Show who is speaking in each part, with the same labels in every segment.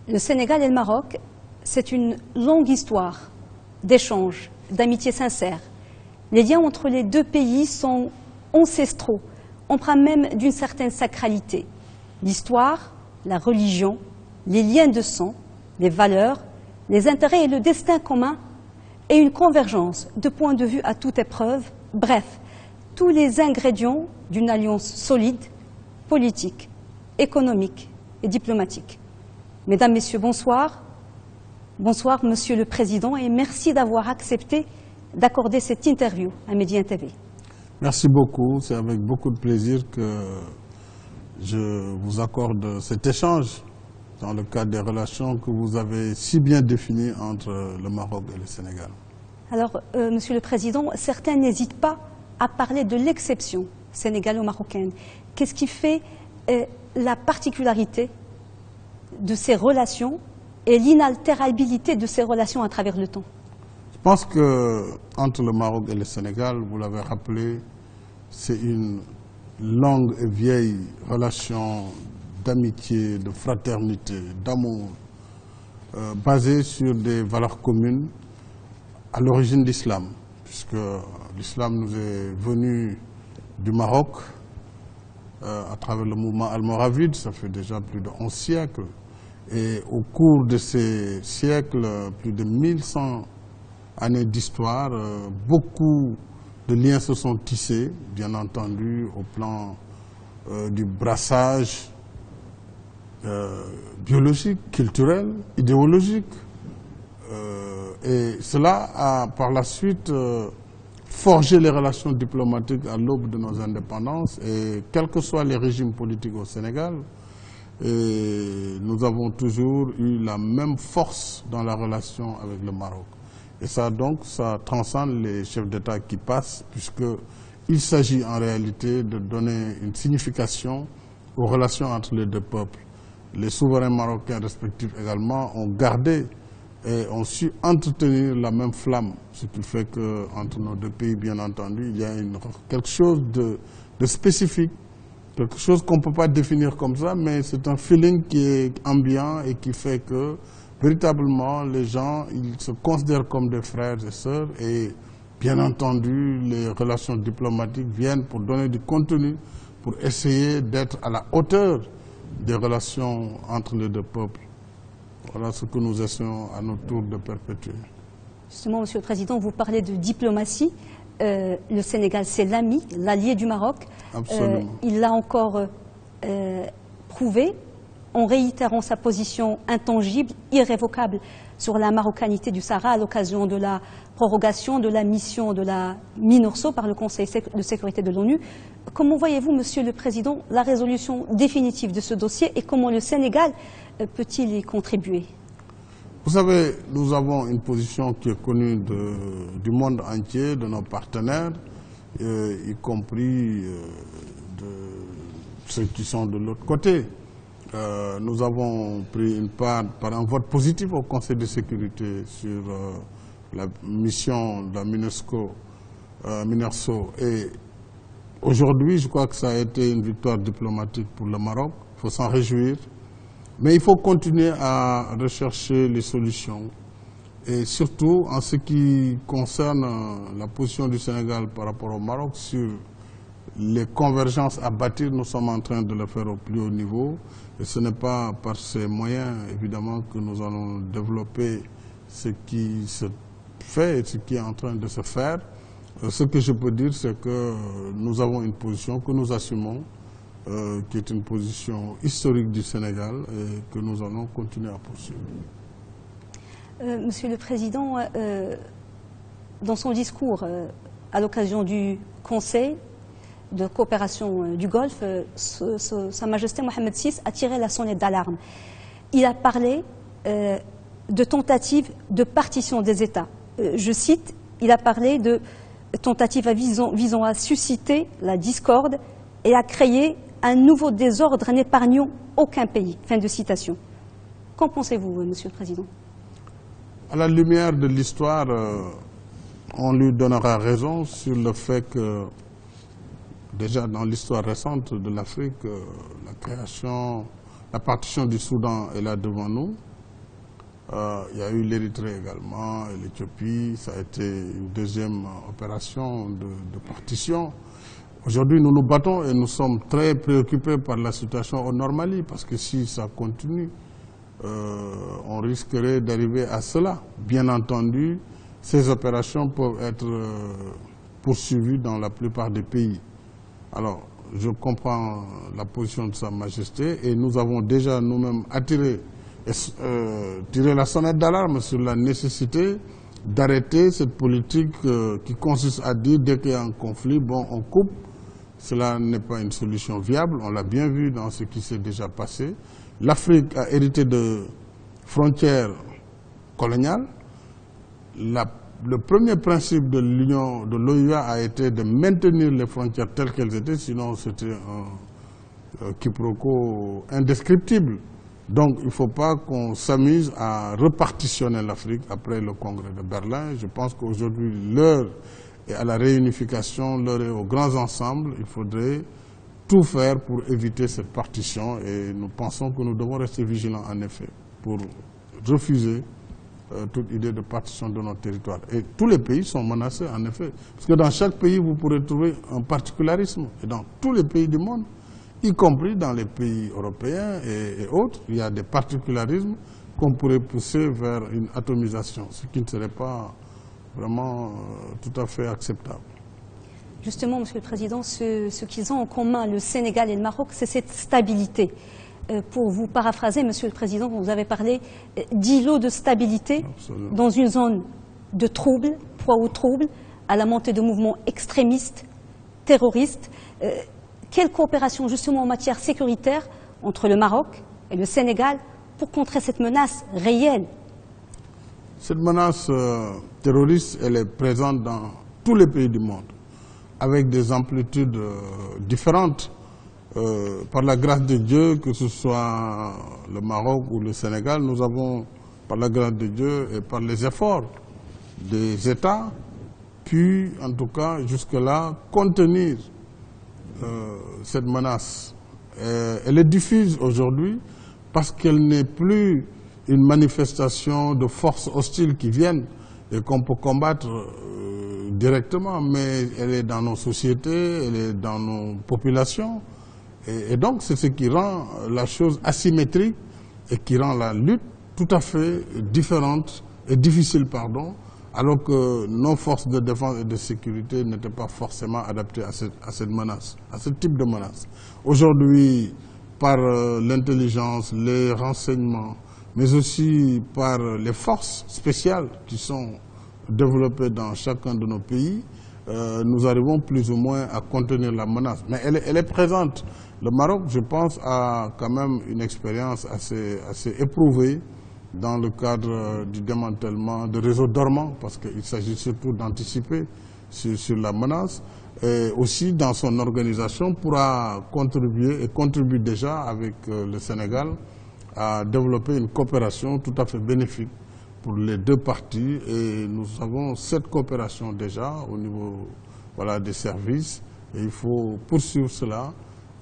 Speaker 1: Le Sénégal et le Maroc, c'est une longue histoire d'échanges, d'amitié sincère. Les liens entre les deux pays sont ancestraux, empreints même d'une certaine sacralité. L'histoire, la religion, les liens de sang, les valeurs, les intérêts et le destin commun, et une convergence de points de vue à toute épreuve, bref, tous les ingrédients d'une alliance solide, politique, économique et diplomatique. Mesdames, Messieurs, bonsoir. Bonsoir, Monsieur le Président, et merci d'avoir accepté d'accorder cette interview à Médien TV.
Speaker 2: Merci beaucoup. C'est avec beaucoup de plaisir que je vous accorde cet échange dans le cadre des relations que vous avez si bien définies entre le Maroc et le Sénégal.
Speaker 1: Alors, Monsieur le Président, certains n'hésitent pas à parler de l'exception sénégalo-marocaine. Qu'est-ce qui fait la particularité de ces relations et l'inaltérabilité de ces relations à travers le temps?
Speaker 2: Je pense qu'entre le Maroc et le Sénégal, vous l'avez rappelé, c'est une longue et vieille relation d'amitié, de fraternité, d'amour, basée sur des valeurs communes à l'origine de l'islam, puisque l'islam nous est venu du Maroc à travers le mouvement almoravide, ça fait déjà plus de 11 siècles. Et au cours de ces siècles, plus de 1100 années d'histoire, beaucoup de liens se sont tissés, bien entendu, au plan du brassage biologique, culturel, idéologique. Et cela a par la suite forgé les relations diplomatiques à l'aube de nos indépendances. Et quels que soient les régimes politiques au Sénégal, et nous avons toujours eu la même force dans la relation avec le Maroc. Et ça donc, ça transcende les chefs d'État qui passent, puisqu'il s'agit en réalité de donner une signification aux relations entre les deux peuples. Les souverains marocains respectifs également ont gardé et ont su entretenir la même flamme, ce qui fait qu'entre nos deux pays, bien entendu, il y a quelque chose de spécifique. Quelque chose qu'on ne peut pas définir comme ça, mais c'est un feeling qui est ambiant et qui fait que, véritablement, les gens ils se considèrent comme des frères et sœurs. Et, bien entendu, les relations diplomatiques viennent pour donner du contenu, pour essayer d'être à la hauteur des relations entre les deux peuples. Voilà ce que nous essayons à notre tour de perpétuer.
Speaker 1: Justement, Monsieur le Président, vous parlez de diplomatie. Le Sénégal, c'est l'ami, l'allié du Maroc. Il l'a encore prouvé en réitérant sa position intangible, irrévocable sur la marocanité du Sahara à l'occasion de la prorogation de la mission de la MINURSO par le Conseil de sécurité de l'ONU. Comment voyez-vous, Monsieur le Président, la résolution définitive de ce dossier et comment le Sénégal peut-il y contribuer?
Speaker 2: Vous savez, nous avons une position qui est connue du monde entier, de nos partenaires, y compris de ceux qui sont de l'autre côté. Nous avons pris une part par un vote positif au Conseil de sécurité sur la mission de la MINURSO. Et aujourd'hui, je crois que ça a été une victoire diplomatique pour le Maroc. Il faut s'en réjouir. Mais il faut continuer à rechercher les solutions. Et surtout, en ce qui concerne la position du Sénégal par rapport au Maroc, sur les convergences à bâtir, nous sommes en train de le faire au plus haut niveau. Et ce n'est pas par ces moyens, évidemment, que nous allons développer ce qui se fait et ce qui est en train de se faire. Ce que je peux dire, c'est que nous avons une position que nous assumons, qui est une position historique du Sénégal et que nous allons continuer à poursuivre.
Speaker 1: Monsieur le Président, dans son discours à l'occasion du Conseil de coopération du Golfe, Sa Majesté Mohamed VI a tiré la sonnette d'alarme. Il a parlé de tentatives de partition des États. Je cite, il a parlé de tentatives visant à susciter la discorde et à créer un nouveau désordre n'épargnant aucun pays. Fin de citation. Qu'en pensez-vous, Monsieur le Président?
Speaker 2: À la lumière de l'histoire, on lui donnera raison sur le fait que, déjà dans l'histoire récente de l'Afrique, la partition du Soudan est là devant nous. Il y a eu l'Érythrée également, et l'Éthiopie. Ça a été une deuxième opération de partition. Aujourd'hui, nous nous battons et nous sommes très préoccupés par la situation au Nord Mali, parce que si ça continue, on risquerait d'arriver à cela. Bien entendu, ces opérations peuvent être poursuivies dans la plupart des pays. Alors, je comprends la position de Sa Majesté et nous avons déjà nous-mêmes tiré la sonnette d'alarme sur la nécessité d'arrêter cette politique qui consiste à dire dès qu'il y a un conflit, bon, on coupe. Cela n'est pas une solution viable, on l'a bien vu dans ce qui s'est déjà passé. L'Afrique a hérité de frontières coloniales. Le premier principe de l'OUA a été de maintenir les frontières telles qu'elles étaient, sinon c'était un quiproquo indescriptible. Donc il ne faut pas qu'on s'amuse à repartitionner l'Afrique après le congrès de Berlin. Je pense qu'aujourd'hui, l'heure est à la réunification, l'heure est aux grands ensembles. Il faudrait tout faire pour éviter cette partition et nous pensons que nous devons rester vigilants en effet pour refuser toute idée de partition de notre territoire. Et tous les pays sont menacés en effet, parce que dans chaque pays vous pourrez trouver un particularisme et dans tous les pays du monde, y compris dans les pays européens et autres, il y a des particularismes qu'on pourrait pousser vers une atomisation, ce qui ne serait pas vraiment tout à fait acceptable.
Speaker 1: Justement, Monsieur le Président, ce qu'ils ont en commun, le Sénégal et le Maroc, c'est cette stabilité. Pour vous paraphraser, Monsieur le Président, vous avez parlé d'îlot de stabilité. Absolument. Dans une zone de troubles, proie aux troubles, à la montée de mouvements extrémistes, terroristes. Quelle coopération justement en matière sécuritaire entre le Maroc et le Sénégal pour contrer cette menace réelle?
Speaker 2: Cette menace terroriste, elle est présente dans tous les pays du monde, avec des amplitudes différentes. Par la grâce de Dieu, que ce soit le Maroc ou le Sénégal, nous avons, par la grâce de Dieu et par les efforts des États, pu, en tout cas, jusque-là, contenir cette menace. Elle est diffuse aujourd'hui parce qu'elle n'est plus une manifestation de forces hostiles qui viennent et qu'on peut combattre directement, mais elle est dans nos sociétés, elle est dans nos populations. Et donc, c'est ce qui rend la chose asymétrique et qui rend la lutte tout à fait différente et difficile, pardon, alors que nos forces de défense et de sécurité n'étaient pas forcément adaptées à cette menace, à ce type de menace. Aujourd'hui, par l'intelligence, les renseignements, mais aussi par les forces spéciales qui sont développées dans chacun de nos pays, nous arrivons plus ou moins à contenir la menace. Mais elle est présente. Le Maroc, je pense, a quand même une expérience assez éprouvée dans le cadre du démantèlement de réseaux dormants, parce qu'il s'agit surtout d'anticiper sur la menace, et aussi dans son organisation pourra contribuer, et contribue déjà avec le Sénégal, à développer une coopération tout à fait bénéfique pour les deux parties. Et nous avons cette coopération déjà au niveau des services, et il faut poursuivre cela.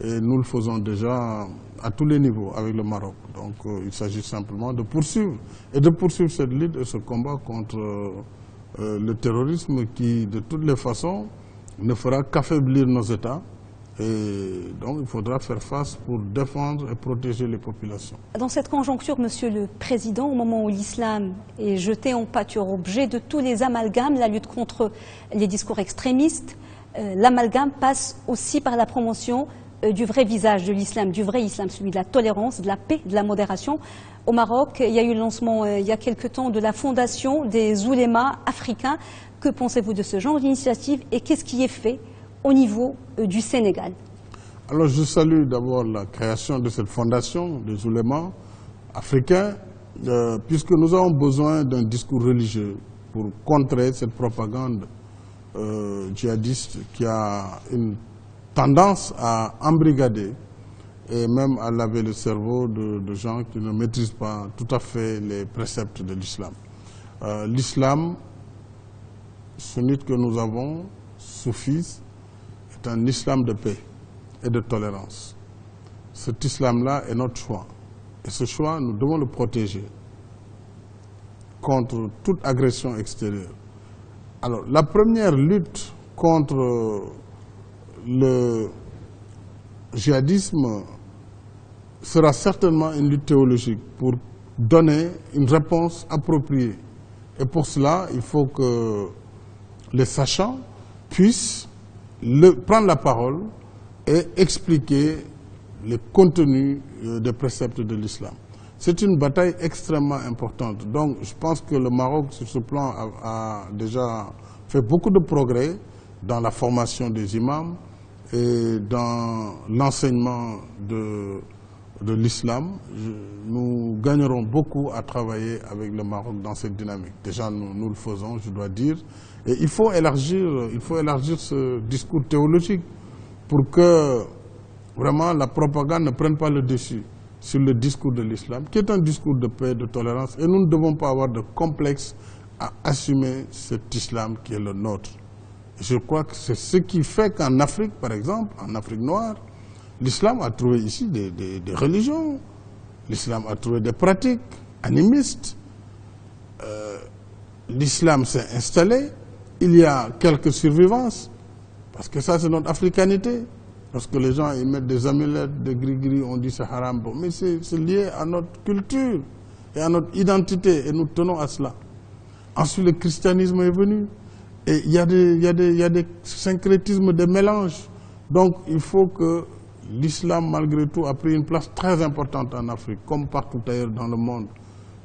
Speaker 2: Et nous le faisons déjà à tous les niveaux avec le Maroc. Donc il s'agit simplement de poursuivre cette lutte et ce combat contre le terrorisme qui, de toutes les façons, ne fera qu'affaiblir nos États. Et donc il faudra faire face pour défendre et protéger les populations.
Speaker 1: Dans cette conjoncture, Monsieur le Président, au moment où l'islam est jeté en pâture, objet de tous les amalgames, la lutte contre les discours extrémistes, l'amalgame passe aussi par la promotion du vrai visage de l'islam, du vrai islam, celui de la tolérance, de la paix, de la modération. Au Maroc, il y a eu le lancement il y a quelque temps de la fondation des oulémas africains. Que pensez-vous de ce genre d'initiative et qu'est-ce qui est fait au niveau du Sénégal?
Speaker 2: Alors je salue d'abord la création de cette fondation des oulémas africains, puisque nous avons besoin d'un discours religieux pour contrer cette propagande djihadiste qui a une tendance à embrigader et même à laver le cerveau de gens qui ne maîtrisent pas tout à fait les préceptes de l'islam. L'islam sunnite que nous avons, soufis, est un islam de paix et de tolérance. Cet islam-là est notre choix. Et ce choix, nous devons le protéger. contre toute agression extérieure. Alors, la première lutte contre le djihadisme sera certainement une lutte théologique pour donner une réponse appropriée. Et pour cela, il faut que les sachants puissent prendre la parole et expliquer les contenus des préceptes de l'islam. C'est une bataille extrêmement importante. Donc, je pense que le Maroc, sur ce plan, a déjà fait beaucoup de progrès dans la formation des imams et dans l'enseignement de l'islam. Nous gagnerons beaucoup à travailler avec le Maroc dans cette dynamique. Déjà, nous le faisons, je dois dire. Et il faut élargir ce discours théologique pour que vraiment la propagande ne prenne pas le dessus sur le discours de l'islam, qui est un discours de paix, de tolérance. Et nous ne devons pas avoir de complexe à assumer cet islam qui est le nôtre. Je crois que c'est ce qui fait qu'en Afrique, par exemple, en Afrique noire, l'islam a trouvé ici des religions, l'islam a trouvé des pratiques animistes, l'islam s'est installé, il y a quelques survivances, parce que ça c'est notre africanité. Parce que les gens ils mettent des amulettes, des gris-gris, on dit c'est haram, bon, mais c'est lié à notre culture et à notre identité, et nous tenons à cela. Ensuite, le christianisme est venu, et il y a des syncrétismes, des mélanges. Donc, il faut que l'islam, malgré tout, a pris une place très importante en Afrique, comme partout ailleurs dans le monde.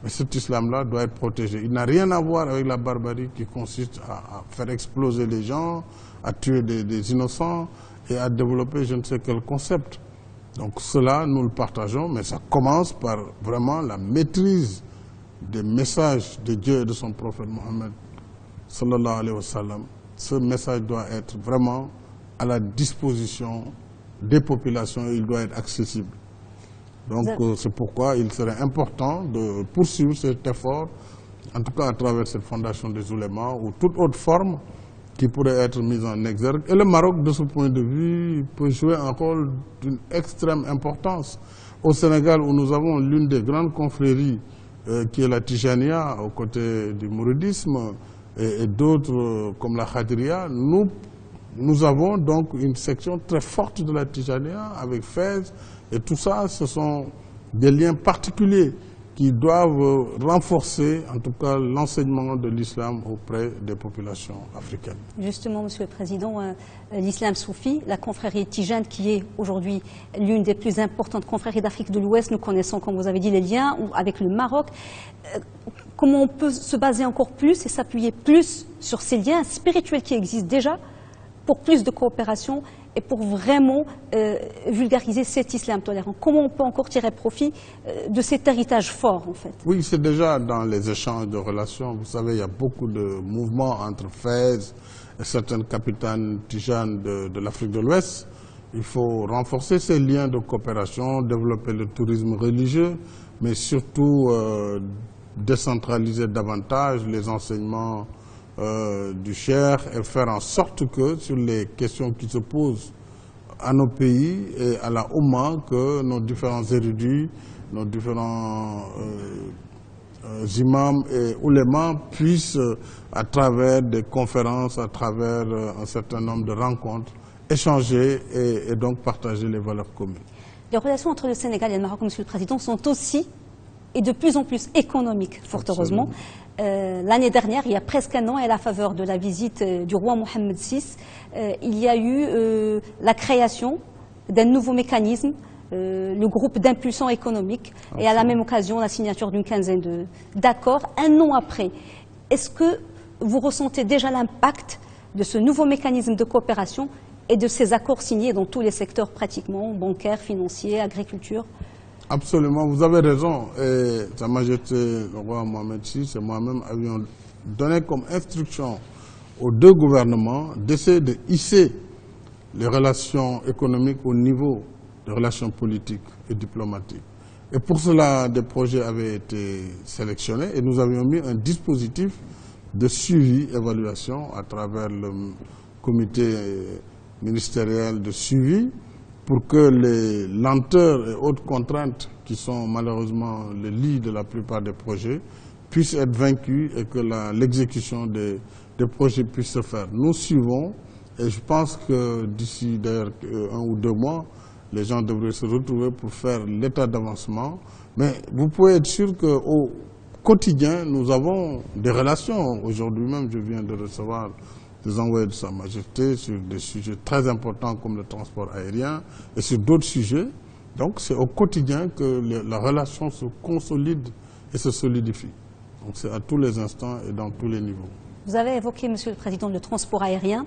Speaker 2: Mais cet islam-là doit être protégé. Il n'a rien à voir avec la barbarie qui consiste à faire exploser les gens, à tuer des innocents, et à développer je ne sais quel concept. Donc cela, nous le partageons, mais ça commence par vraiment la maîtrise des messages de Dieu et de son prophète Mohammed sallallahu alayhi wa sallam. Ce message doit être vraiment à la disposition des populations et il doit être accessible. Donc c'est pourquoi il serait important de poursuivre cet effort, en tout cas à travers cette fondation des oulémas ou toute autre forme qui pourrait être mise en exergue. Et le Maroc, de ce point de vue, peut jouer un rôle d'une extrême importance. Au Sénégal, où nous avons l'une des grandes confréries, qui est la Tijania, aux côtés du mouridisme, et d'autres comme la Khadria, nous avons donc une section très forte de la Tijania, avec Fès, et tout ça, ce sont des liens particuliers qui doivent renforcer, en tout cas, l'enseignement de l'islam auprès des populations africaines.
Speaker 1: Justement, Monsieur le Président, l'islam soufi, la confrérie Tijane, qui est aujourd'hui l'une des plus importantes confréries d'Afrique de l'Ouest, nous connaissons, comme vous avez dit, les liens avec le Maroc. Comment on peut se baser encore plus et s'appuyer plus sur ces liens spirituels qui existent déjà pour plus de coopération et pour vraiment vulgariser cet islam tolérant? Comment on peut encore tirer profit de cet héritage fort, en fait?
Speaker 2: Oui, c'est déjà dans les échanges de relations. Vous savez, il y a beaucoup de mouvements entre Fès et certaines capitaines tijanes de l'Afrique de l'Ouest. Il faut renforcer ces liens de coopération, développer le tourisme religieux, mais surtout décentraliser davantage les enseignements du Cheikh et faire en sorte que sur les questions qui se posent à nos pays et à la Oumma, que nos différents érudits, nos différents imams et oulémas puissent, à travers des conférences, à travers un certain nombre de rencontres, échanger et donc partager les valeurs communes.
Speaker 1: Les relations entre le Sénégal et le Maroc, Monsieur le Président, sont aussi et de plus en plus économiques, fort heureusement. L'année dernière, il y a presque un an, à la faveur de la visite du roi Mohammed VI, il y a eu la création d'un nouveau mécanisme, le groupe d'impulsion économique, et à la même occasion, la signature d'une quinzaine d'accords. Un an après, est-ce que vous ressentez déjà l'impact de ce nouveau mécanisme de coopération et de ces accords signés dans tous les secteurs pratiquement, bancaires, financiers, agriculture?
Speaker 2: Absolument, vous avez raison. Et Sa Majesté le roi Mohammed VI et moi-même avions donné comme instruction aux deux gouvernements d'essayer de hisser les relations économiques au niveau des relations politiques et diplomatiques. Et pour cela, des projets avaient été sélectionnés et nous avions mis un dispositif de suivi, évaluation à travers le comité ministériel de suivi, pour que les lenteurs et autres contraintes qui sont malheureusement le lit de la plupart des projets puissent puisse être vaincu et que l'exécution des projets puisse se faire. Nous suivons et je pense que d'ici d'ailleurs 1 ou 2 mois, les gens devraient se retrouver pour faire l'état d'avancement. Mais vous pouvez être sûr qu'au quotidien, nous avons des relations. Aujourd'hui même, je viens de recevoir des envoyés de Sa Majesté sur des sujets très importants comme le transport aérien et sur d'autres sujets. Donc c'est au quotidien que la relation se consolide et se solidifie. Donc c'est à tous les instants et dans tous les niveaux.
Speaker 1: Vous avez évoqué, Monsieur le Président, le transport aérien.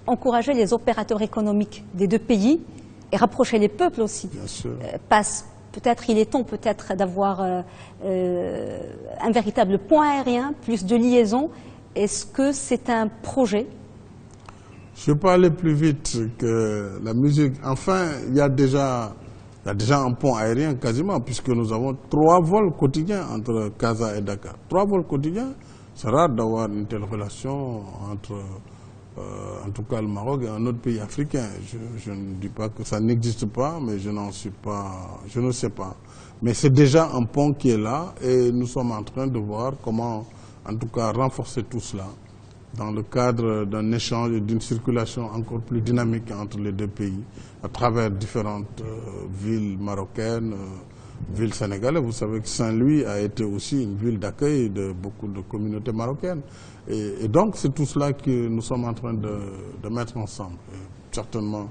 Speaker 1: Encourager les opérateurs économiques des 2 pays et rapprocher les peuples aussi.
Speaker 2: Bien sûr.
Speaker 1: Peut-être il est temps d'avoir un véritable pont aérien, plus de liaisons. Est-ce que c'est un projet?
Speaker 2: Je ne vais pas aller plus vite que la musique. Enfin, il y a déjà un pont aérien quasiment, puisque nous avons 3 vols quotidiens entre Casa et Dakar. 3 vols quotidiens. C'est rare d'avoir une telle relation entre, en tout cas, le Maroc et un autre pays africain. Je ne dis pas que ça n'existe pas, mais je ne sais pas. Mais c'est déjà un pont qui est là et nous sommes en train de voir comment, en tout cas, renforcer tout cela dans le cadre d'un échange et d'une circulation encore plus dynamique entre les 2 pays, à travers différentes villes marocaines, ville sénégalaise. Vous savez que Saint-Louis a été aussi une ville d'accueil de beaucoup de communautés marocaines. Et donc, c'est tout cela que nous sommes en train de mettre ensemble. Et certainement,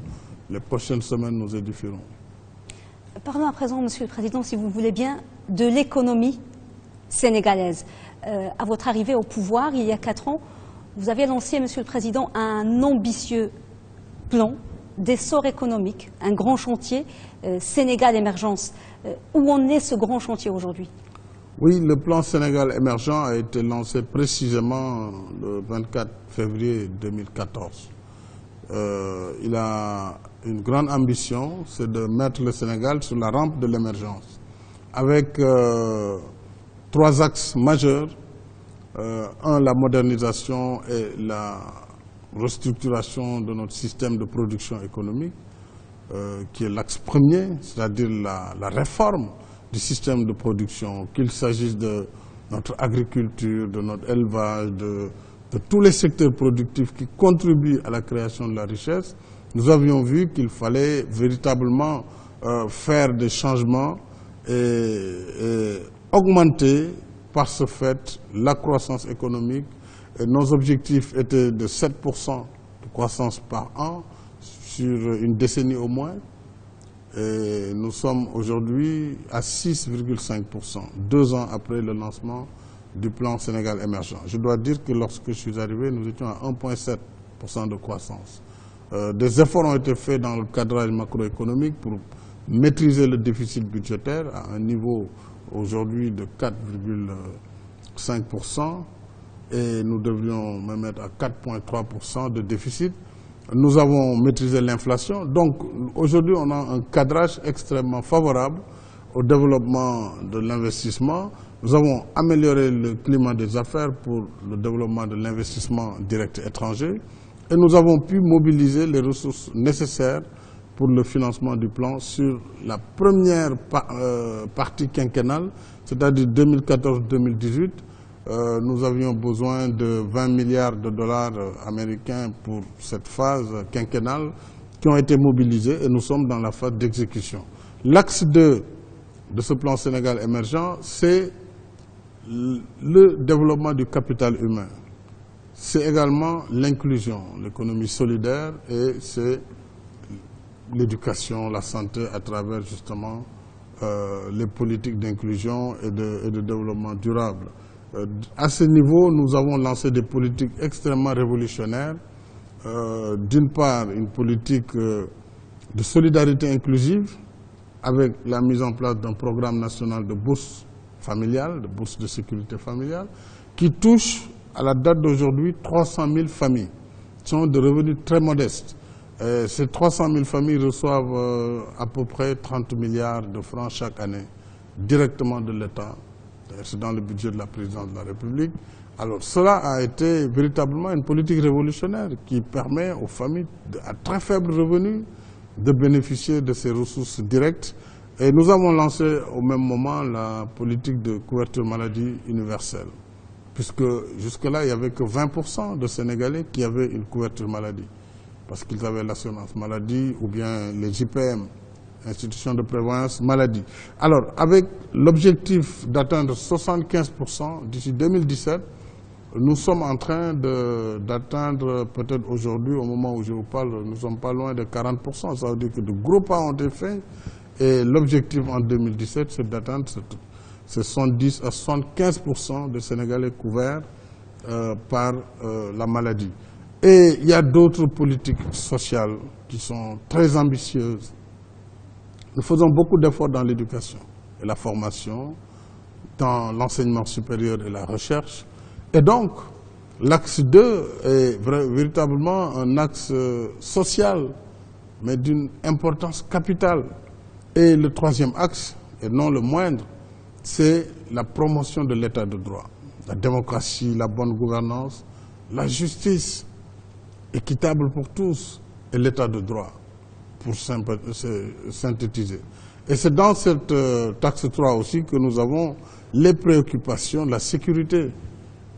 Speaker 2: les prochaines semaines nous édifieront.
Speaker 1: Parlons à présent, Monsieur le Président, si vous voulez bien, de l'économie sénégalaise. À votre arrivée au pouvoir, il y a 4 ans, vous avez lancé, Monsieur le Président, un ambitieux plan d'essor économique, un grand chantier, Sénégal Émergence. Où en est ce grand chantier aujourd'hui?
Speaker 2: Oui, le plan Sénégal émergent a été lancé précisément le 24 février 2014. Il a une grande ambition, c'est de mettre le Sénégal sur la rampe de l'émergence, avec 3 axes majeurs. La modernisation et la restructuration de notre système de production économique, qui est l'axe premier, c'est-à-dire la réforme du système de production, qu'il s'agisse de notre agriculture, de notre élevage, de tous les secteurs productifs qui contribuent à la création de la richesse. Nous avions vu qu'il fallait véritablement faire des changements et augmenter par ce fait la croissance économique. Et nos objectifs étaient de 7% de croissance par an sur une décennie au moins. Et nous sommes aujourd'hui à 6,5%, 2 ans après le lancement du plan Sénégal émergent. Je dois dire que lorsque je suis arrivé, nous étions à 1,7% de croissance. Des efforts ont été faits dans le cadrage macroéconomique pour maîtriser le déficit budgétaire à un niveau aujourd'hui de 4,5%, et nous devrions même être à 4,3% de déficit. Nous avons maîtrisé l'inflation. Donc aujourd'hui, on a un cadrage extrêmement favorable au développement de l'investissement. Nous avons amélioré le climat des affaires pour le développement de l'investissement direct étranger. Et nous avons pu mobiliser les ressources nécessaires pour le financement du plan sur la première partie quinquennale, c'est-à-dire 2014-2018. Nous avions besoin de 20 milliards de dollars américains pour cette phase quinquennale qui ont été mobilisés et nous sommes dans la phase d'exécution. L'axe 2 de ce plan Sénégal émergent, c'est le développement du capital humain. C'est également l'inclusion, l'économie solidaire, et c'est l'éducation, la santé à travers justement les politiques d'inclusion et de développement durable. À ce niveau, nous avons lancé des politiques extrêmement révolutionnaires. D'une part, une politique de solidarité inclusive avec la mise en place d'un programme national de bourse familiale, de bourse de sécurité familiale, qui touche à la date d'aujourd'hui 300 000 familles qui sont de revenus très modestes. Ces 300 000 familles reçoivent à peu près 30 milliards de francs chaque année directement de l'État. C'est dans le budget de la présidence de la République. Alors cela a été véritablement une politique révolutionnaire qui permet aux familles à très faible revenu de bénéficier de ces ressources directes Et nous avons lancé au même moment la politique de couverture maladie universelle, puisque jusque-là, il n'y avait que 20% de Sénégalais qui avaient une couverture maladie, parce qu'ils avaient l'assurance maladie ou bien les JPM, institutions de prévoyance maladie. Alors, avec l'objectif d'atteindre 75% d'ici 2017, nous sommes en train d'atteindre, peut-être aujourd'hui, au moment où je vous parle, nous ne sommes pas loin de 40%. Ça veut dire que de gros pas ont été faits. Et l'objectif en 2017, c'est d'atteindre 70 à 75% de Sénégalais couverts par la maladie. Et il y a d'autres politiques sociales qui sont très ambitieuses. Nous faisons beaucoup d'efforts dans l'éducation et la formation, dans l'enseignement supérieur et la recherche. Et donc, l'axe 2 est véritablement un axe social, mais d'une importance capitale. Et le troisième axe, et non le moindre, c'est la promotion de l'état de droit. La démocratie, la bonne gouvernance, la justice équitable pour tous et l'état de droit, pour synthétiser. Et c'est dans cette axe 3 aussi que nous avons les préoccupations de la sécurité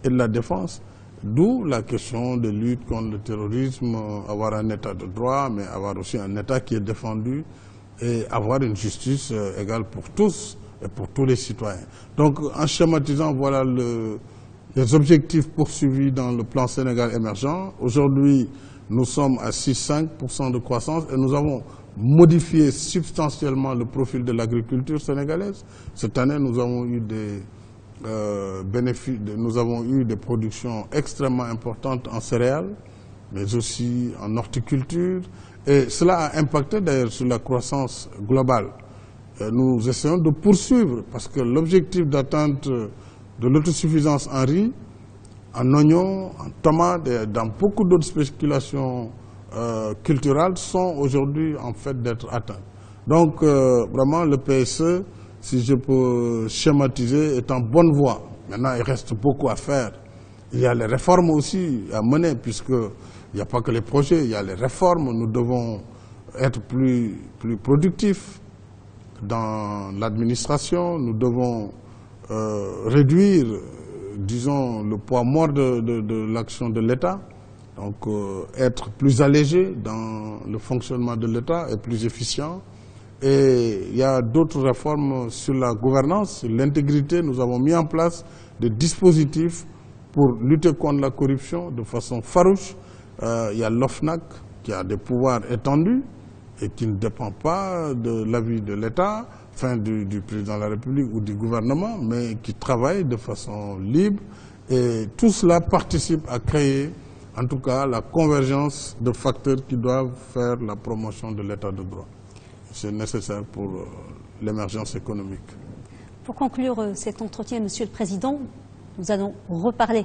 Speaker 2: et de la défense, d'où la question de lutte contre le terrorisme, avoir un état de droit, mais avoir aussi un état qui est défendu, et avoir une justice égale pour tous et pour tous les citoyens. Donc, en schématisant, voilà les objectifs poursuivis dans le plan Sénégal émergent. Aujourd'hui, nous sommes à 6,5% de croissance et nous avons modifié substantiellement le profil de l'agriculture sénégalaise. Cette année, nous avons eu des bénéfices, nous avons eu des productions extrêmement importantes en céréales, mais aussi en horticulture. Et cela a impacté d'ailleurs sur la croissance globale. Nous essayons de poursuivre parce que l'objectif d'atteinte de l'autosuffisance en riz, en oignons, en tomates et dans beaucoup d'autres spéculations culturelles sont aujourd'hui en fait d'être atteints. Donc vraiment le PSE, si je peux schématiser, est en bonne voie. Maintenant il reste beaucoup à faire. Il y a les réformes aussi à mener puisque il n'y a pas que les projets, il y a les réformes. Nous devons être plus productifs dans l'administration. Nous devons réduire, disons, le poids mort de l'action de l'État. Donc, être plus allégé dans le fonctionnement de l'État et plus efficient. Et il y a d'autres réformes sur la gouvernance, sur l'intégrité. Nous avons mis en place des dispositifs pour lutter contre la corruption de façon farouche. Il y a l'OFNAC qui a des pouvoirs étendus et qui ne dépend pas de l'avis de l'État, enfin du président de la République ou du gouvernement, mais qui travaille de façon libre. Et tout cela participe à créer, en tout cas, la convergence de facteurs qui doivent faire la promotion de l'état de droit. C'est nécessaire pour l'émergence économique.
Speaker 1: Pour conclure cet entretien, Monsieur le Président, nous allons reparler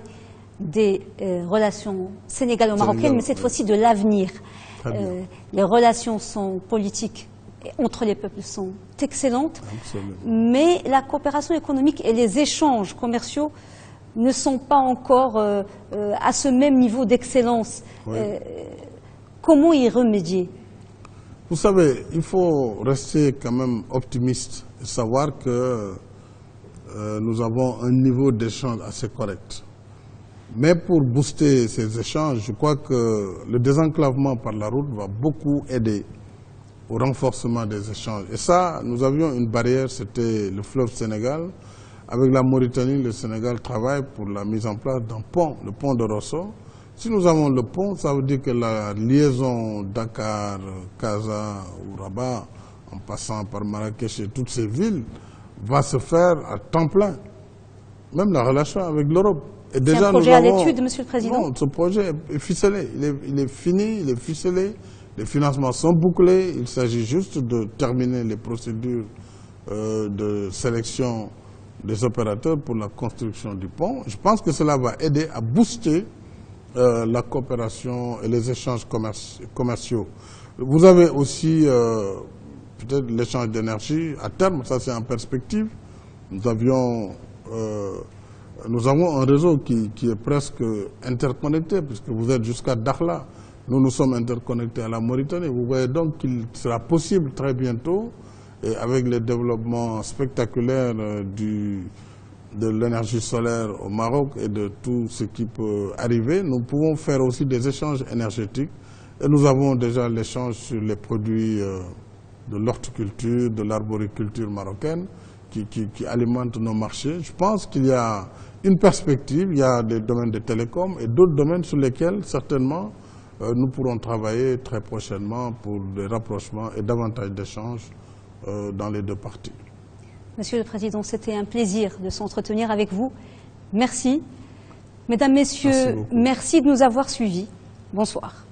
Speaker 1: des relations sénégalo-marocaines, mais cette fois-ci de l'avenir. Les relations politiques entre les peuples sont excellentes, absolument, mais la coopération économique et les échanges commerciaux ne sont pas encore à ce même niveau d'excellence. Oui. Comment y remédier?
Speaker 2: Vous savez, il faut rester quand même optimiste et savoir que nous avons un niveau d'échange assez correct. Mais pour booster ces échanges, je crois que le désenclavement par la route va beaucoup aider au renforcement des échanges. Et ça, nous avions une barrière, c'était le fleuve Sénégal. Avec la Mauritanie, le Sénégal travaille pour la mise en place d'un pont, le pont de Rosso. Si nous avons le pont, ça veut dire que la liaison Dakar, Casa ou Rabat, en passant par Marrakech et toutes ces villes, va se faire à temps plein. Même la relation avec l'Europe.
Speaker 1: C'est un projet à l'étude, Monsieur le Président?
Speaker 2: Non, ce projet est ficelé. Il est fini, il est ficelé. Les financements sont bouclés. Il s'agit juste de terminer les procédures de sélection des opérateurs pour la construction du pont. Je pense que cela va aider à booster la coopération et les échanges commerciaux. Vous avez aussi peut-être l'échange d'énergie à terme, ça c'est en perspective. Nous avons un réseau qui est presque interconnecté, puisque vous êtes jusqu'à Dakhla. Nous sommes interconnectés à la Mauritanie. Vous voyez donc qu'il sera possible très bientôt Et avec les développements spectaculaires de l'énergie solaire au Maroc et de tout ce qui peut arriver, nous pouvons faire aussi des échanges énergétiques. Et nous avons déjà l'échange sur les produits de l'horticulture, de l'arboriculture marocaine qui alimentent nos marchés. Je pense qu'il y a une perspective, il y a des domaines de télécom et d'autres domaines sur lesquels certainement nous pourrons travailler très prochainement pour des rapprochements et davantage d'échanges dans les deux parties.
Speaker 1: Monsieur le Président, c'était un plaisir de s'entretenir avec vous. Merci. Mesdames, Messieurs, merci de nous avoir suivis. Bonsoir.